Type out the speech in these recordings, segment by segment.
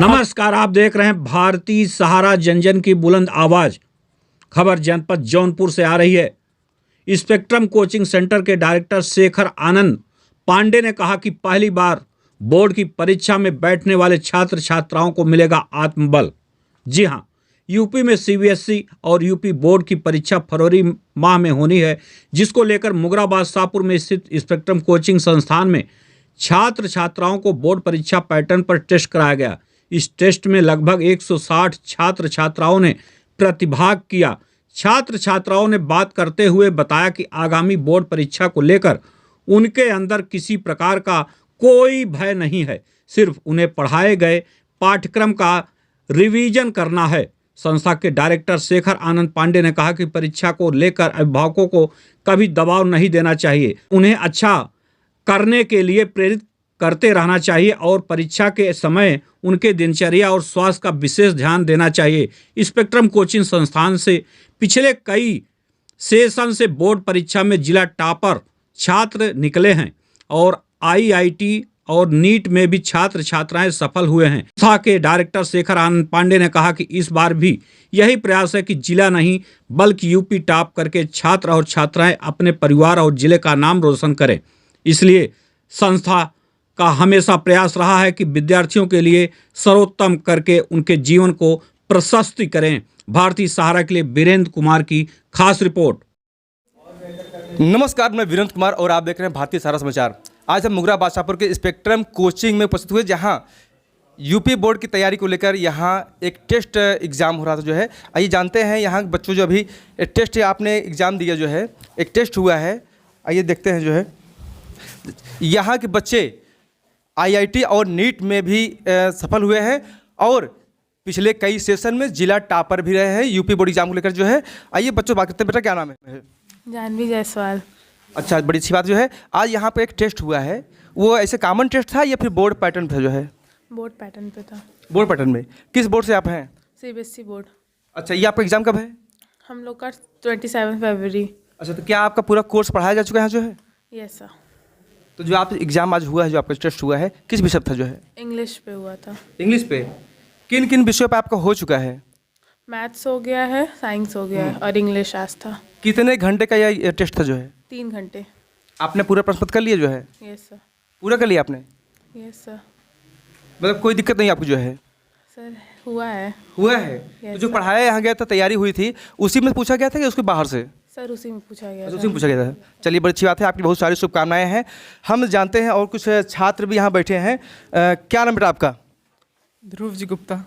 नमस्कार, आप देख रहे हैं भारतीय सहारा, जन जन की बुलंद आवाज। खबर जनपद जौनपुर से आ रही है। स्पेक्ट्रम कोचिंग सेंटर के डायरेक्टर शेखर आनंद पांडे ने कहा कि पहली बार बोर्ड की परीक्षा में बैठने वाले छात्र छात्राओं को मिलेगा आत्मबल। जी हां, यूपी में सीबीएसई और यूपी बोर्ड की परीक्षा फरवरी माह में होनी है, जिसको लेकर मुगराबाद शाहपुर में स्थित स्पेक्ट्रम कोचिंग संस्थान में छात्र छात्राओं को बोर्ड परीक्षा पैटर्न पर टेस्ट कराया गया। इस टेस्ट में लगभग 160 छात्र छात्राओं ने प्रतिभाग किया। छात्र छात्राओं ने बात करते हुए बताया कि आगामी बोर्ड परीक्षा को लेकर उनके अंदर किसी प्रकार का कोई भय नहीं है, सिर्फ उन्हें पढ़ाए गए पाठ्यक्रम का रिवीजन करना है। संस्था के डायरेक्टर शेखर आनंद पांडे ने कहा कि परीक्षा को लेकर अभिभावकों को कभी दबाव नहीं देना चाहिए, उन्हें अच्छा करने के लिए प्रेरित करते रहना चाहिए और परीक्षा के समय उनके दिनचर्या और स्वास्थ्य का विशेष ध्यान देना चाहिए। स्पेक्ट्रम कोचिंग संस्थान से पिछले कई सेशन से बोर्ड परीक्षा में जिला टॉपर छात्र निकले हैं और आईआईटी और नीट में भी छात्र छात्राएं सफल हुए हैं। संस्था के डायरेक्टर शेखर आनंद पांडे ने कहा कि इस बार भी यही प्रयास है कि जिला नहीं बल्कि यूपी टॉप करके छात्र और छात्राएं अपने परिवार और जिले का नाम रोशन करें। इसलिए संस्था का हमेशा प्रयास रहा है कि विद्यार्थियों के लिए सर्वोत्तम करके उनके जीवन को प्रशस्ति करें। भारतीय सहारा के लिए वीरेंद्र कुमार की खास रिपोर्ट। नमस्कार, मैं वीरेंद्र कुमार और आप देख रहे हैं भारतीय सहारा समाचार। आज हम मुगरा बादशाहपुर के स्पेक्ट्रम कोचिंग में उपस्थित हुए, जहां यूपी बोर्ड की तैयारी को लेकर यहां एक टेस्ट एग्ज़ाम हो रहा था। आइए जानते हैं यहाँ बच्चों जो अभी टेस्ट आपने एग्ज़ाम दिया, एक टेस्ट हुआ है। आइए देखते हैं यहाँ के बच्चे आईआईटी और नीट में भी सफल हुए हैं और पिछले कई सेशन में जिला टॉपर भी रहे हैं यूपी बोर्ड एग्जाम को लेकर। आइए बच्चों बात करते हैं। बेटा क्या नाम है? जानवी जायसवाल। अच्छा, बड़ी अच्छी बात आज यहाँ पे एक टेस्ट हुआ है, वो ऐसे कॉमन टेस्ट था या फिर बोर्ड पैटर्न था? बोर्ड पैटर्न पे था। बोर्ड पैटर्न में किस बोर्ड से आप हैं? CBSE board. अच्छा, ये आपका एग्जाम कब है? हम लोग का 27 फरवरी। अच्छा, तो क्या आपका पूरा कोर्स पढ़ाया जा चुका है यस सर। तो जो आप एग्जाम आज हुआ है, जो आपका टेस्ट हुआ है, किस विषय था इंग्लिश पे हुआ था। इंग्लिश पे किन किन विषयों पे आपका हो चुका है? मैथ्स हो गया है, साइंस हो गया है और इंग्लिश आज था। कितने घंटे का यह टेस्ट था 3 घंटे। आपने पूरा प्रश्न पत्र कर लिया यस सर। पूरा कर लिया आपने? Yes sir. मतलब कोई दिक्कत नहीं आपको सर हुआ है। तो जो पढ़ाया यहाँ गया था, तैयारी हुई थी, उसी में पूछा गया था कि उसके बाहर से? सर उसी में पूछा गया उसी में पूछा गया था। चलिए, बड़ी अच्छी बात है, आपकी बहुत सारी शुभकामनाएं हैं। हम जानते हैं और कुछ छात्र भी यहाँ बैठे हैं। क्या नाम बेटा आपका? ध्रुव जी गुप्ता।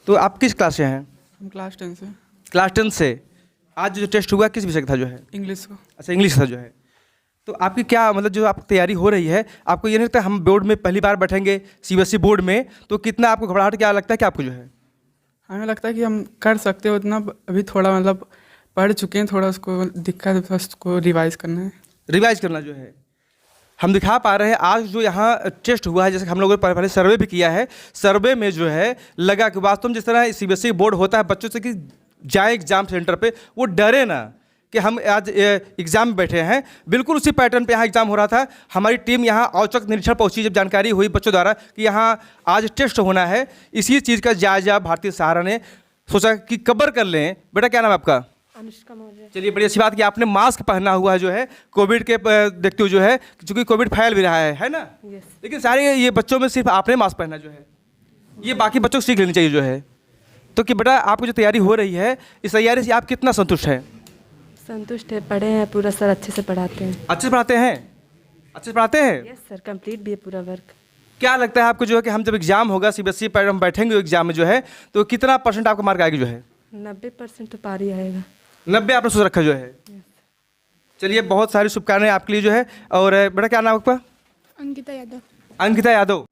तो आप किस क्लास से हैं? हम क्लास 10 से। क्लास 10 से। आज जो टेस्ट हुआ किस विषय का था इंग्लिश को। अच्छा, इंग्लिश था तो आपकी क्या मतलब जो आप तैयारी हो रही है, आपको ये नहीं लगता हम बोर्ड में पहली बार बैठेंगे सीबीएसई बोर्ड में, तो कितना आपको घबराहट क्या लगता है कि आपको हमें लगता है कि हम कर सकते हो उतना। अभी थोड़ा मतलब पढ़ चुके हैं, थोड़ा उसको दिक्कत है, बस उसको रिवाइज करना है। रिवाइज करना हम दिखा पा रहे हैं। आज जो यहाँ टेस्ट हुआ है, जैसे हम लोगों ने पहले सर्वे भी किया है, सर्वे में लगा कि वास्तव में जिस तरह सीबीएसई बोर्ड होता है बच्चों से कि जाए एग्जाम सेंटर पे, वो डरे ना कि हम आज एग्जाम में बैठे हैं। बिल्कुल उसी पैटर्न पे यहाँ एग्जाम हो रहा था। हमारी टीम यहाँ औचक निरीक्षण पहुँची जब जानकारी हुई बच्चों द्वारा कि यहाँ आज टेस्ट होना है, इसी चीज़ का जायजा भारतीय सहारा ने सोचा कि कवर कर लें। बेटा क्या नाम है आपका? अनुष्का मौर्य। चलिए, बड़ी अच्छी बात कि आपने मास्क पहना हुआ है कोविड के देखते हुए क्योंकि कोविड फैल भी रहा है ना। यस। लेकिन सारे ये बच्चों में सिर्फ आपने मास्क पहना ये बाकी बच्चों को सीख लेनी चाहिए तो कि बेटा आपको जो तैयारी हो रही है, इस तैयारी से आप कितना संतुष्ट हैं? संतुष्ट है, पढ़े हैं पूरा सर, अच्छे से पढ़ाते हैं। अच्छे से पढ़ाते हैं? अच्छे से पढ़ाते हैं? यस सर, कंप्लीट भी है पूरा वर्क। क्या लगता है आपको कि हम जब एग्जाम होगा सीबीएसई पर हम बैठेंगे एग्जाम में तो कितना % आपका मार्क आएगा 90% तो पार ही आएगा। 90 आपने सोच रखा चलिए, बहुत सारी शुभकामनाएं आपके लिए और बेटा क्या नाम आपका? अंकिता यादव। अंकिता यादव,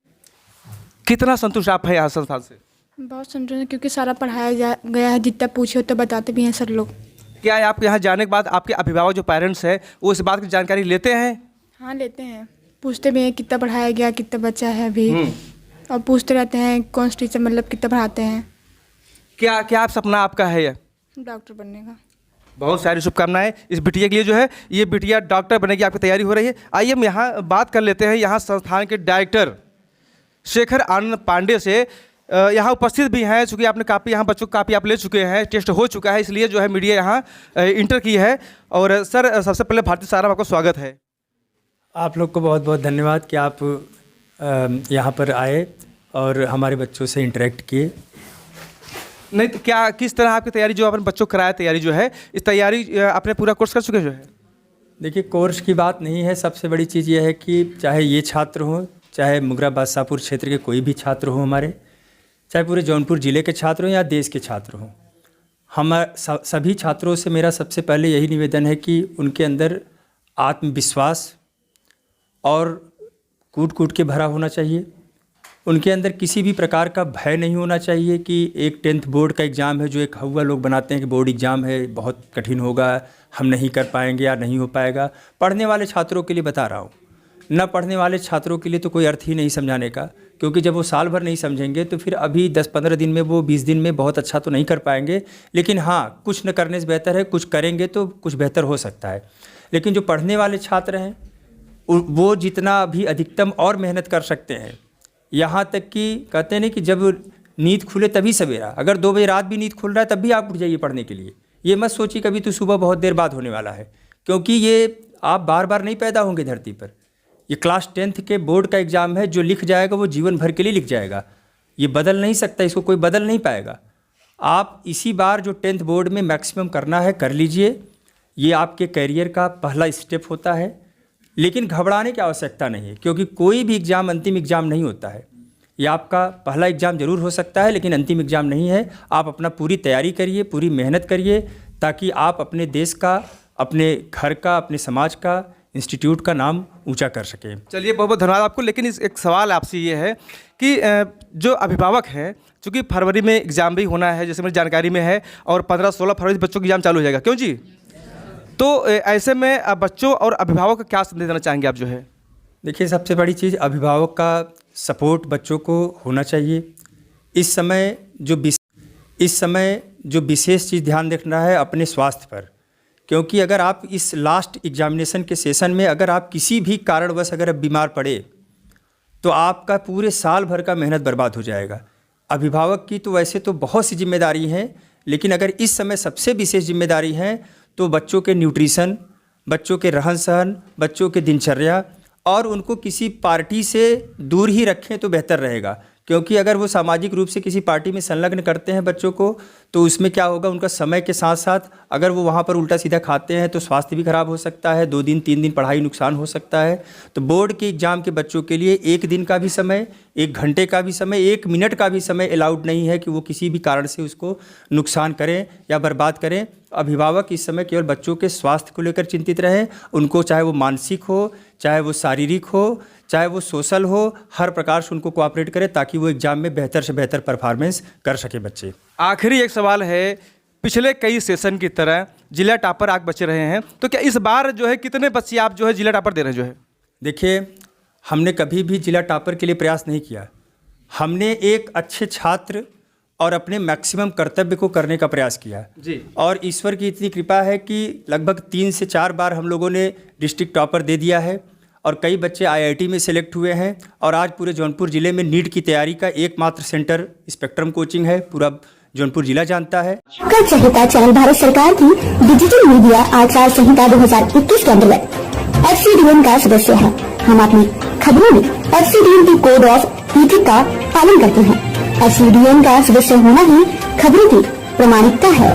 कितना संतुष्ट आप है यहाँ संस्थान से? बहुत संतुष्ट है क्योंकि सारा पढ़ाया गया है, जितना पूछे उतना बताते भी हैं सर लोग। क्या है आप यहाँ जाने के बाद आपके अभिभावक जो पेरेंट्स हैं वो इस बात की जानकारी लेते हैं? हाँ लेते हैं, पूछते भी हैं कितना पढ़ाया गया, कितना बच्चा है अभी, और पूछते रहते हैं कौन सा टीचर मतलब कितना पढ़ाते हैं। क्या क्या आप सपना आपका है? डॉक्टर बनने का। बहुत सारी शुभकामनाएं इस बिटिया के लिए ये बिटिया डॉक्टर बनेगी, आपकी तैयारी हो रही है। आइए हम यहाँ बात कर लेते हैं यहाँ संस्थान के डायरेक्टर शेखर आनंद पांडे से यहाँ उपस्थित भी हैं, चूँकि आपने कापी यहाँ बच्चों की कापी आप ले चुके हैं, टेस्ट हो चुका है, इसलिए जो है मीडिया यहाँ इंटर की है। और सर सबसे पहले भारतीय सहारा में आपका स्वागत है। आप लोग को बहुत बहुत धन्यवाद कि आप यहाँ पर आए और हमारे बच्चों से इंटरेक्ट किए। नहीं तो क्या किस तरह आपकी तैयारी जो आपने बच्चों को कराया, तैयारी जो है इस तैयारी आपने पूरा कोर्स कर चुके जो है? देखिए, कोर्स की बात नहीं है, सबसे बड़ी चीज़ ये है कि चाहे ये छात्र हों, चाहे मुगरा बादशाहपुर क्षेत्र के कोई भी छात्र हों हमारे, चाहे पूरे जौनपुर ज़िले के छात्र हों या देश के छात्र हों, हम सभी छात्रों से मेरा सबसे पहले यही निवेदन है कि उनके अंदर आत्मविश्वास और कूट के भरा होना चाहिए। उनके अंदर किसी भी प्रकार का भय नहीं होना चाहिए कि एक 10th बोर्ड का एग्ज़ाम है, जो एक हवा लोग बनाते हैं कि बोर्ड एग्ज़ाम है, बहुत कठिन होगा, हम नहीं कर पाएंगे या नहीं हो पाएगा। पढ़ने वाले छात्रों के लिए बता रहा हूँ, न पढ़ने वाले छात्रों के लिए तो कोई अर्थ ही नहीं समझाने का, क्योंकि जब वो साल भर नहीं समझेंगे तो फिर अभी 10-15 दिन में, वो 20 दिन में बहुत अच्छा तो नहीं कर पाएंगे। लेकिन हाँ, कुछ न करने से बेहतर है कुछ करेंगे तो कुछ बेहतर हो सकता है। लेकिन जो पढ़ने वाले छात्र हैं वो जितना भी अधिकतम और मेहनत कर सकते हैं। यहाँ तक कि कहते हैं ना कि जब नींद खुले तभी सवेरा, अगर 2 बजे रात भी नींद खुल रहा है तब भी आप उठ जाइए पढ़ने के लिए। ये मत सोचिए कभी तो सुबह बहुत देर बाद होने वाला है, क्योंकि ये आप बार बार नहीं पैदा होंगे धरती पर। ये क्लास 10th के बोर्ड का एग्ज़ाम है, जो लिख जाएगा वो जीवन भर के लिए लिख जाएगा, ये बदल नहीं सकता, इसको कोई बदल नहीं पाएगा। आप इसी बार जो 10th बोर्ड में मैक्सिमम करना है कर लीजिए, ये आपके करियर का पहला स्टेप होता है। लेकिन घबराने की आवश्यकता नहीं है, क्योंकि कोई भी एग्ज़ाम अंतिम एग्ज़ाम नहीं होता है। ये आपका पहला एग्ज़ाम ज़रूर हो सकता है, लेकिन अंतिम एग्ज़ाम नहीं है। आप अपना पूरी तैयारी करिए, पूरी मेहनत करिए, ताकि आप अपने देश का, अपने घर का, अपने समाज का, इंस्टीट्यूट का नाम ऊंचा कर सकें। चलिए, बहुत बहुत धन्यवाद आपको। लेकिन एक सवाल आपसे ये है कि जो अभिभावक हैं, चूँकि फरवरी में एग्ज़ाम भी होना है जैसे मेरी जानकारी में है, और 15-16 फरवरी बच्चों का एग्ज़ाम चालू हो जाएगा, क्यों जी? तो ऐसे में बच्चों और अभिभावक का क्या संदेश देना चाहेंगे आप जो है? देखिए, सबसे बड़ी चीज़ अभिभावक का सपोर्ट बच्चों को होना चाहिए। इस समय जो विशेष चीज़ ध्यान रखना है अपने स्वास्थ्य पर, क्योंकि अगर आप इस लास्ट एग्जामिनेशन के सेशन में अगर आप किसी भी कारणवश अगर बीमार पड़े तो आपका पूरे साल भर का मेहनत बर्बाद हो जाएगा। अभिभावक की तो वैसे तो बहुत सी जिम्मेदारी हैं, लेकिन अगर इस समय सबसे विशेष जिम्मेदारी है तो बच्चों के न्यूट्रिशन, बच्चों के रहन सहन, बच्चों के दिनचर्या, और उनको किसी पार्टी से दूर ही रखें तो बेहतर रहेगा। क्योंकि अगर वो सामाजिक रूप से किसी पार्टी में संलग्न करते हैं बच्चों को, तो उसमें क्या होगा, उनका समय के साथ साथ अगर वो वहाँ पर उल्टा सीधा खाते हैं तो स्वास्थ्य भी खराब हो सकता है, 2 दिन 3 दिन पढ़ाई नुकसान हो सकता है। तो बोर्ड के एग्ज़ाम के बच्चों के लिए 1 दिन का भी समय, 1 घंटे का भी समय, 1 मिनट का भी समय अलाउड नहीं है कि वो किसी भी कारण से उसको नुकसान करें या बर्बाद करें। अभिभावक इस समय केवल बच्चों के स्वास्थ्य को लेकर चिंतित रहें। उनको चाहे वो मानसिक हो, चाहे वो शारीरिक हो, चाहे वो सोशल हो, हर प्रकार से उनको कोऑपरेट करें ताकि वो एग्ज़ाम में बेहतर से बेहतर परफॉर्मेंस कर सके बच्चे। आखिरी एक सवाल है, पिछले कई सेशन की तरह जिला टॉपर आप बचे रहे हैं, तो क्या इस बार जो है कितने बच्चे आप जो है जिला टॉपर दे रहे हैं जो है? देखिए, हमने कभी भी जिला टॉपर के लिए प्रयास नहीं किया। हमने एक अच्छे छात्र और अपने मैक्सिमम कर्तव्य को करने का प्रयास किया जी। और ईश्वर की इतनी कृपा है कि लगभग 3 से 4 बार हम लोगों ने डिस्ट्रिक्ट टॉपर दे दिया है, और कई बच्चे IIT में सेलेक्ट हुए हैं। और आज पूरे जौनपुर ज़िले में नीट की तैयारी का एकमात्र सेंटर स्पेक्ट्रम कोचिंग है, पूरा जौनपुर जिला जानता है। कर संहिता चैनल भारत सरकार की डिजिटल मीडिया आचार संहिता 2021 के अंतर्गत FCDN का सदस्य है। हम अपनी खबरों में FCDN की कोड ऑफ इथिक्स का पालन करते हैं। FCDN का सदस्य होना ही खबरों की प्रामाणिकता है।